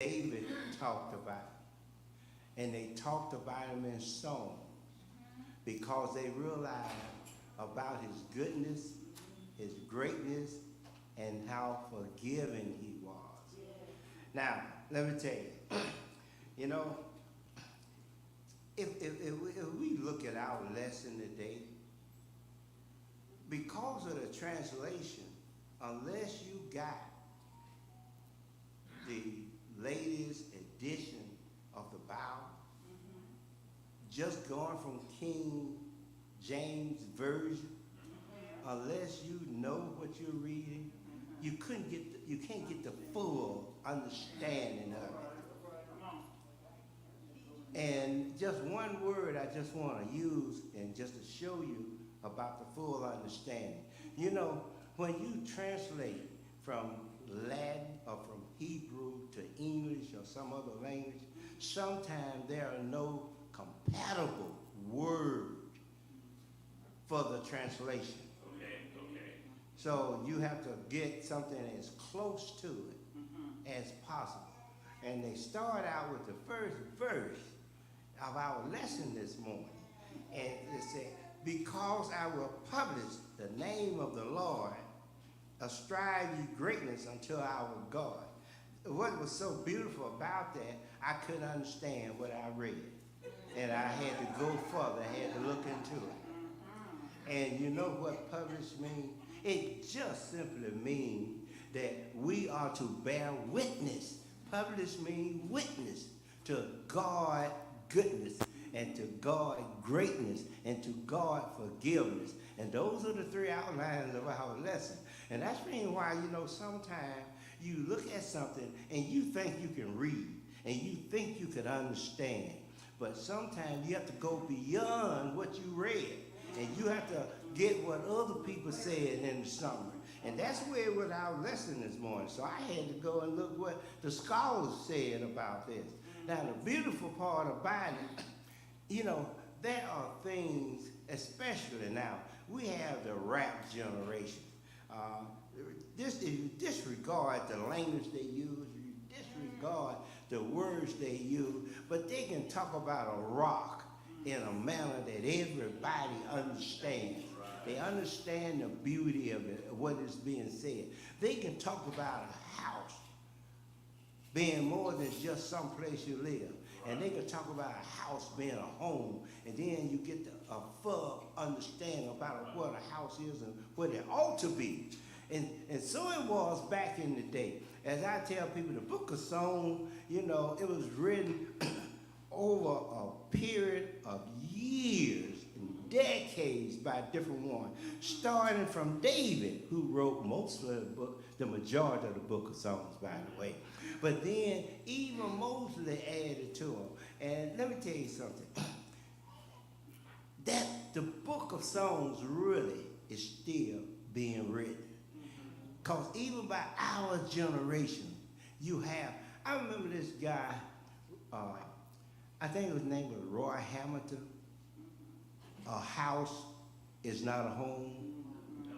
David talked about. And they talked about him in song because they realized about his goodness, his greatness, and how forgiving he was. Now, let me tell you, you know, if we look at our lesson today, because of the translation, unless you got the latest edition of the Bible, just going from King James Version, unless you know what you're reading, you can't get the full understanding of it. And just one word I just want to use and just to show you about the full understanding. You know, when you translate from Latin or from Hebrew to English or some other language, sometimes there are no compatible word for the translation. Okay. So you have to get something as close to it as possible. And they start out with the first verse of our lesson this morning. And it said, because I will publish the name of the Lord, ascribe ye greatness unto our God. What was so beautiful about that, I couldn't understand what I read. And I had to go further, I had to look into it. And you know what publish means? It just simply means that we are to bear witness. Publish means witness to God's goodness and to God's greatness and to God's forgiveness. And those are the three outlines of our lesson. And that's the reason why, you know, sometimes you look at something and you think you can read and you think you could understand. But sometimes you have to go beyond what you read. And you have to get what other people said in the summary. And that's where it was our lesson this morning. So I had to go and look what the scholars said about this. Now, the beautiful part about it, you know, there are things, especially now, we have the rap generation. You disregard the language they use, you disregard the words they use, but they can talk about a rock in a manner that everybody understands. They understand the beauty of it, what is being said. They can talk about a house being more than just some place you live. And they can talk about a house being a home, and then you get a full understanding about what a house is and what it ought to be. And so it was back in the day. As I tell people, the Book of Psalms, you know, it was written over a period of years and decades by different ones, starting from David, who wrote most of the book, the majority of the Book of Psalms, by the way. But then even Moses added to them. And let me tell you something. That the Book of Psalms really is still being written. Because even by our generation, you have, I remember this guy, I think his name was Roy Hamilton. A house is not a home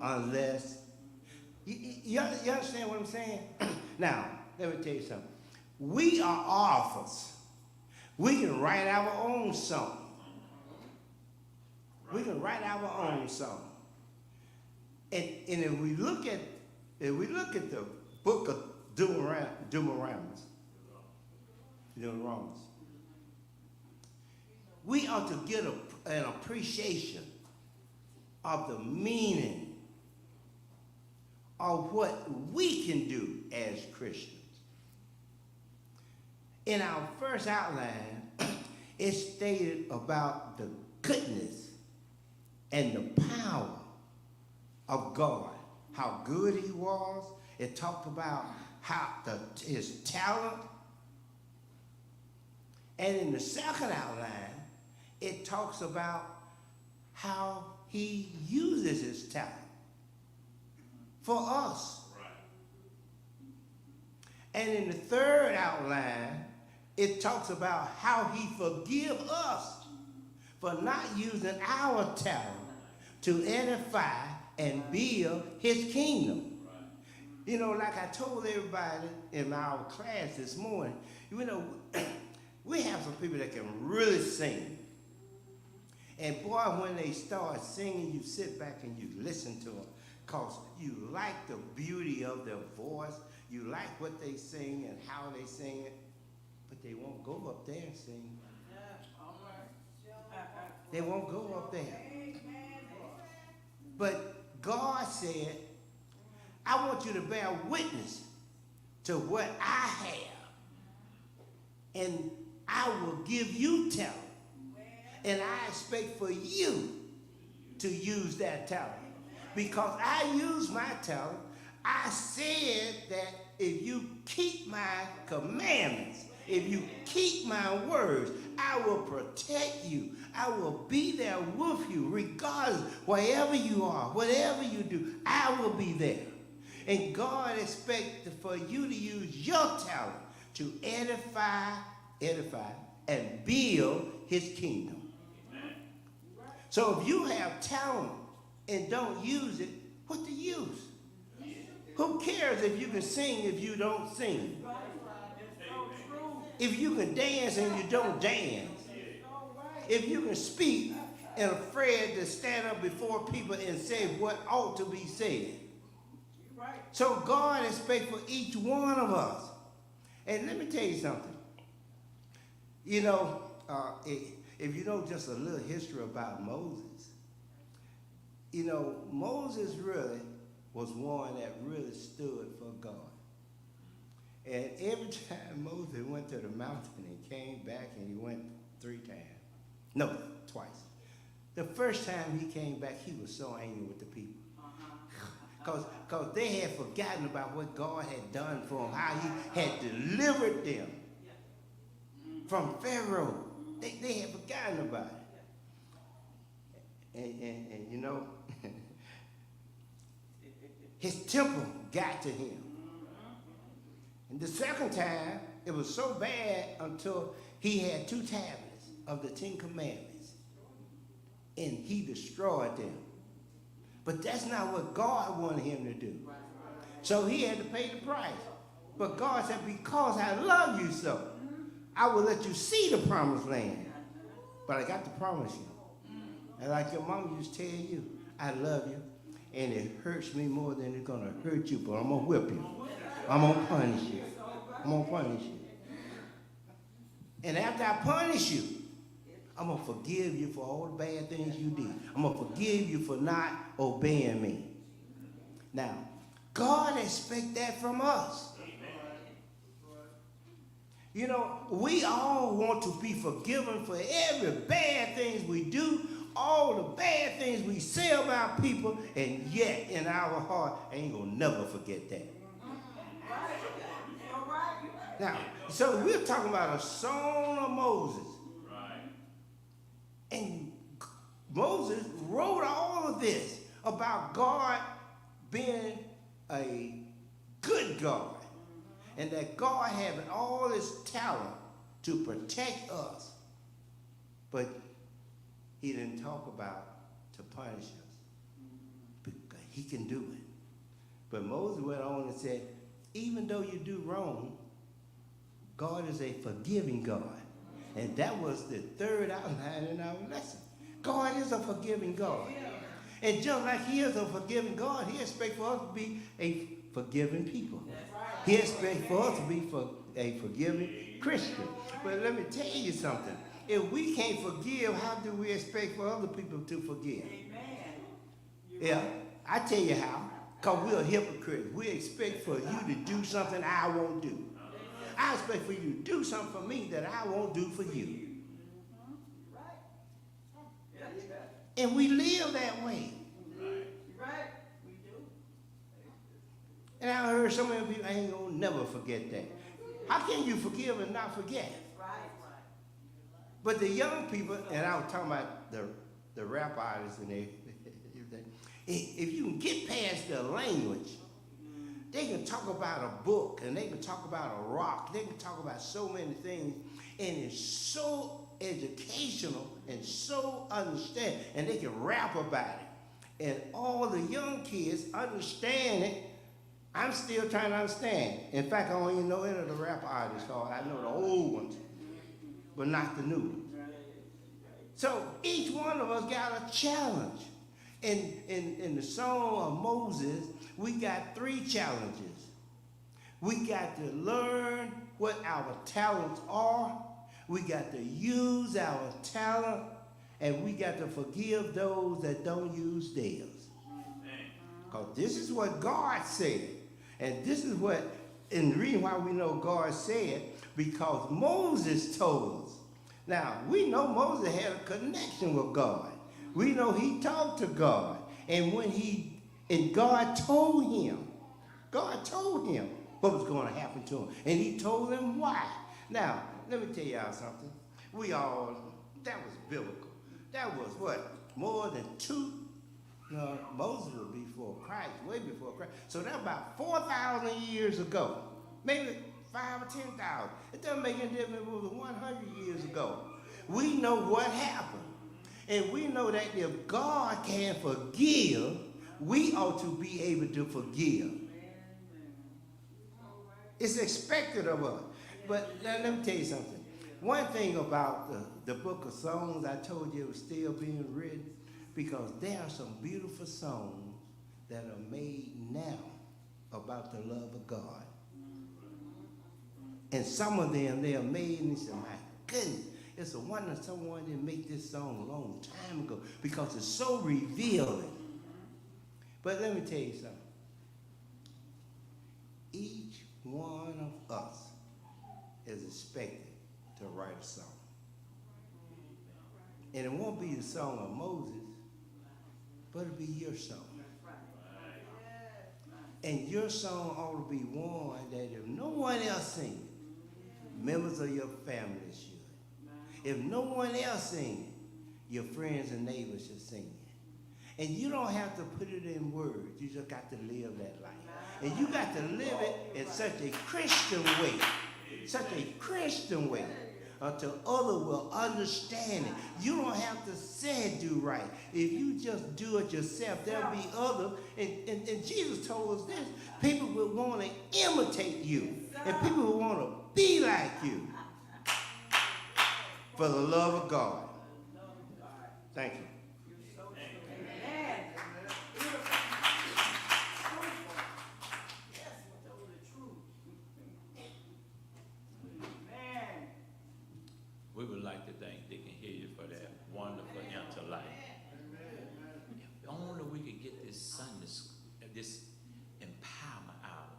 unless, you understand what I'm saying? Now, let me tell you something. We are authors. We can write our own song. We can write our own song. And if we look at the book of Deuteronomy, we ought to get an appreciation of the meaning of what we can do as Christians. In our first outline, it stated about the goodness and the power of God, how good he was. It talked about his talent. And in the second outline, it talks about how he uses his talent for us. And in the third outline, it talks about how he forgives us for not using our talent to edify and build his kingdom. You know, like I told everybody in our class this morning, you know, we have some people that can really sing. And boy, when they start singing, you sit back and you listen to them because you like the beauty of their voice. You like what they sing and how they sing it, but they won't go up there and sing. They won't go up there. But God said, I want you to bear witness to what I have, and I will give you talent. And I expect for you to use that talent. Because I use my talent, I said that if you keep my commandments, if you keep my words, I will protect you. I will be there with you regardless, wherever you are, whatever you do, I will be there. And God expects for you to use your talent to edify, and build his kingdom. So if you have talent and don't use it, what the use? Who cares if you can sing if you don't sing? If you can dance and you don't dance. If you can speak and afraid to stand up before people and say what ought to be said. So God expects for each one of us. And let me tell you something. You know, if you know just a little history about Moses, you know, Moses really was one that really stood for God. And every time Moses went to the mountain and came back, and he went 3 times. No, twice. The first time he came back, he was so angry with the people. Because they had forgotten about what God had done for them, how he had delivered them from Pharaoh. They had forgotten about it. And you know, his temple got to him. And the second time, it was so bad until he had 2 tablets of the 10 Commandments. And he destroyed them. But that's not what God wanted him to do. So he had to pay the price. But God said, because I love you so, I will let you see the promised land. But I got to promise you. And like your mama used to tell you, I love you. And it hurts me more than it's going to hurt you, but I'm going to whip you. I'm going to punish you. I'm going to punish you. And after I punish you, I'm going to forgive you for all the bad things you did. I'm going to forgive you for not obeying me. Now, God expects that from us. You know, we all want to be forgiven for every bad things we do, all the bad things we say about people, and yet in our heart, ain't going to never forget that. Now, so we're talking about a song of Moses. And Moses wrote all of this about God being a good God. And that God having all his talent to protect us. But he didn't talk about to punish us. Because he can do it. But Moses went on and said, even though you do wrong, God is a forgiving God. And that was the third outline in our lesson. God is a forgiving God. And just like he is a forgiving God, he expects for us to be a forgiving people. He expects for us to be a forgiving Christian. But let me tell you something. If we can't forgive, how do we expect for other people to forgive? Yeah, I tell you how. Because we're hypocrites. We expect for you to do something I won't do. I expect for you to do something for me that I won't do for you. And we live that way. And I heard so many people, I ain't gonna never forget that. How can you forgive and not forget? But the young people, and I was talking about the rap artists and everything, if you can get past the language, they can talk about a book, and they can talk about a rock, they can talk about so many things, and it's so educational and so understand, and they can rap about it. And all the young kids understand it I'm still trying to understand. In fact, I don't even know any of the rap artists. So I know the old ones, but not the new ones. So each one of us got a challenge. In the Song of Moses, we got 3 challenges. We got to learn what our talents are. We got to use our talent. And we got to forgive those that don't use theirs. Because this is what God said. And this is what, and the reason why we know God said, because Moses told us. Now, we know Moses had a connection with God. We know he talked to God. And God told him what was going to happen to him. And he told him why. Now, let me tell y'all something. That was biblical. That was what? More than 2? No, Moses was before Christ, way before Christ. So that's about 4,000 years ago. Maybe 5 or 10,000. It doesn't make any difference if it was 100 years ago. We know what happened. And we know that if God can forgive, we ought to be able to forgive. It's expected of us. But now, let me tell you something. One thing about the book of songs, I told you it was still being written, because there are some beautiful songs that are made now about the love of God. And some of them, they are made and you say, my goodness, it's a wonder someone didn't make this song a long time ago, because it's so revealing. But let me tell you something. Each one of us is expected to write a song. And it won't be the song of Moses, but it'll be your song. And your song ought to be one that if no one else sings it, members of your family should. If no one else sings it, your friends and neighbors should sing it. And you don't have to put it in words. You just got to live that life. And you got to live it in such a Christian way. Such a Christian way. Until others will understand it. You don't have to say it do right. If you just do it yourself, there'll be others. And Jesus told us this. People will want to imitate you. And people will want to be like you. For the love of God. Thank you. We would like to thank Dick and Hilliard for that wonderful intellect. If only we could get this Sunday, this empowerment hour,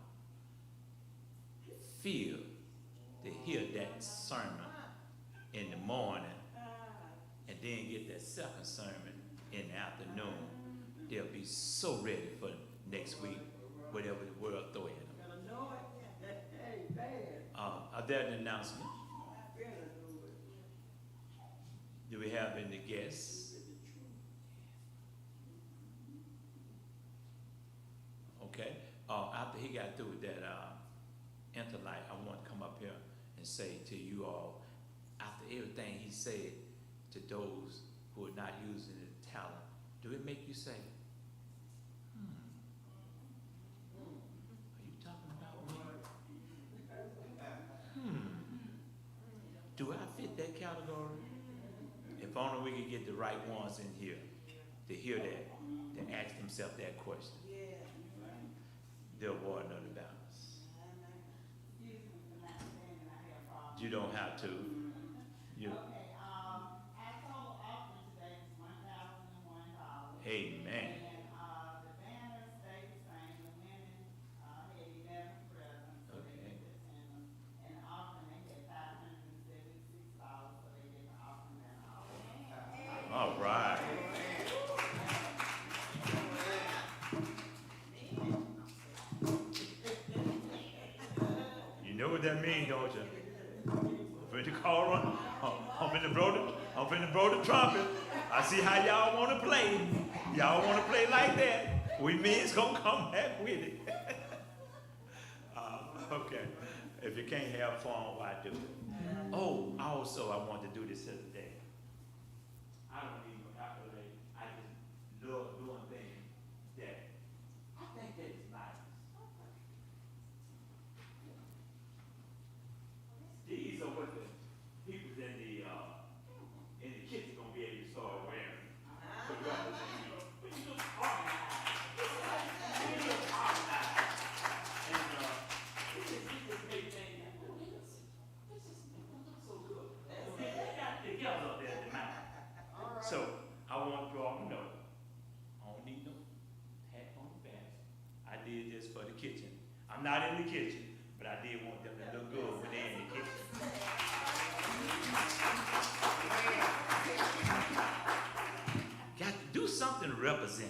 feel to hear that sermon in the morning, and then get that second sermon in the afternoon, they'll be so ready for next week, whatever the world throw at them. Are there an announcement? Do we have any guests? Okay. After he got through with that intellect, I want to come up here and say to you all, after everything he said to those who are not using the talent, do it make you say, are you talking about me? Do I fit that category? If only we could get the right ones in here to hear that, to ask themselves that question. They'll award another balance. You don't have to. You. Amen. All right. You know what that means, don't you? I'm finna call on. I'm finna blow the trumpet. I see how y'all want to play. Y'all want to play like that. We men's gonna come back with it. Okay. If you can't have fun, why do it? Oh, also I want to do this other day. I don't even calculate. I just love doing things that I think that is nice. not in the kitchen, but I did want them to look good when they're in the kitchen. Got to do something to represent.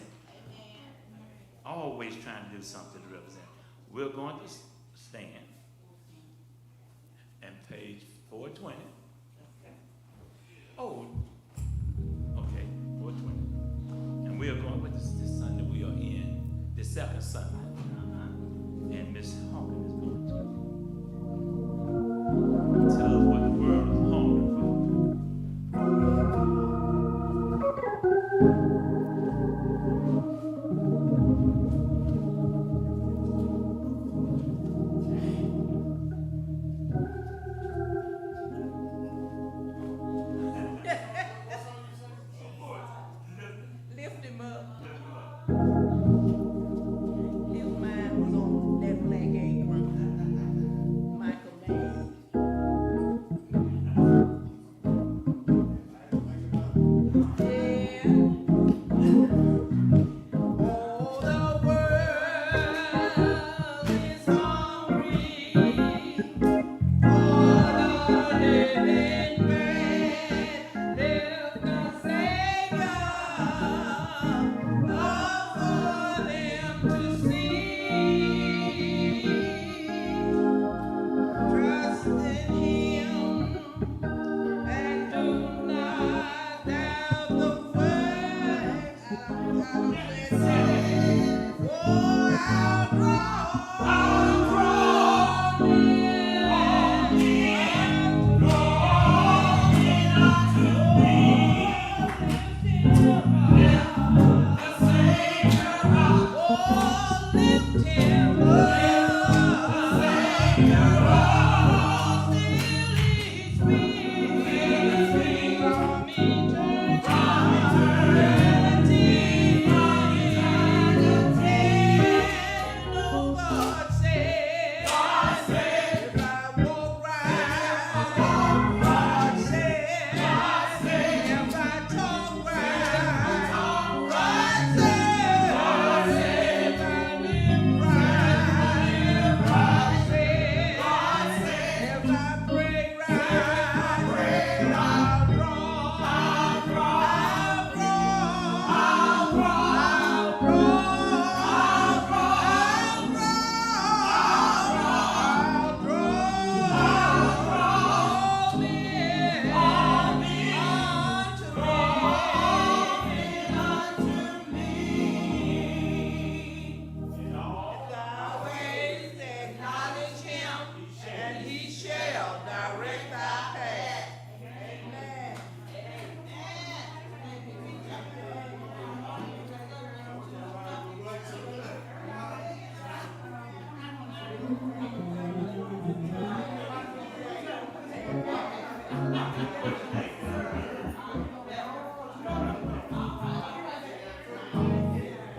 Always trying to do something to represent. We're going to stand and page 420. Oh, okay, 420. And we are going with this Sunday. We are in the second Sunday. And Miss Hawkins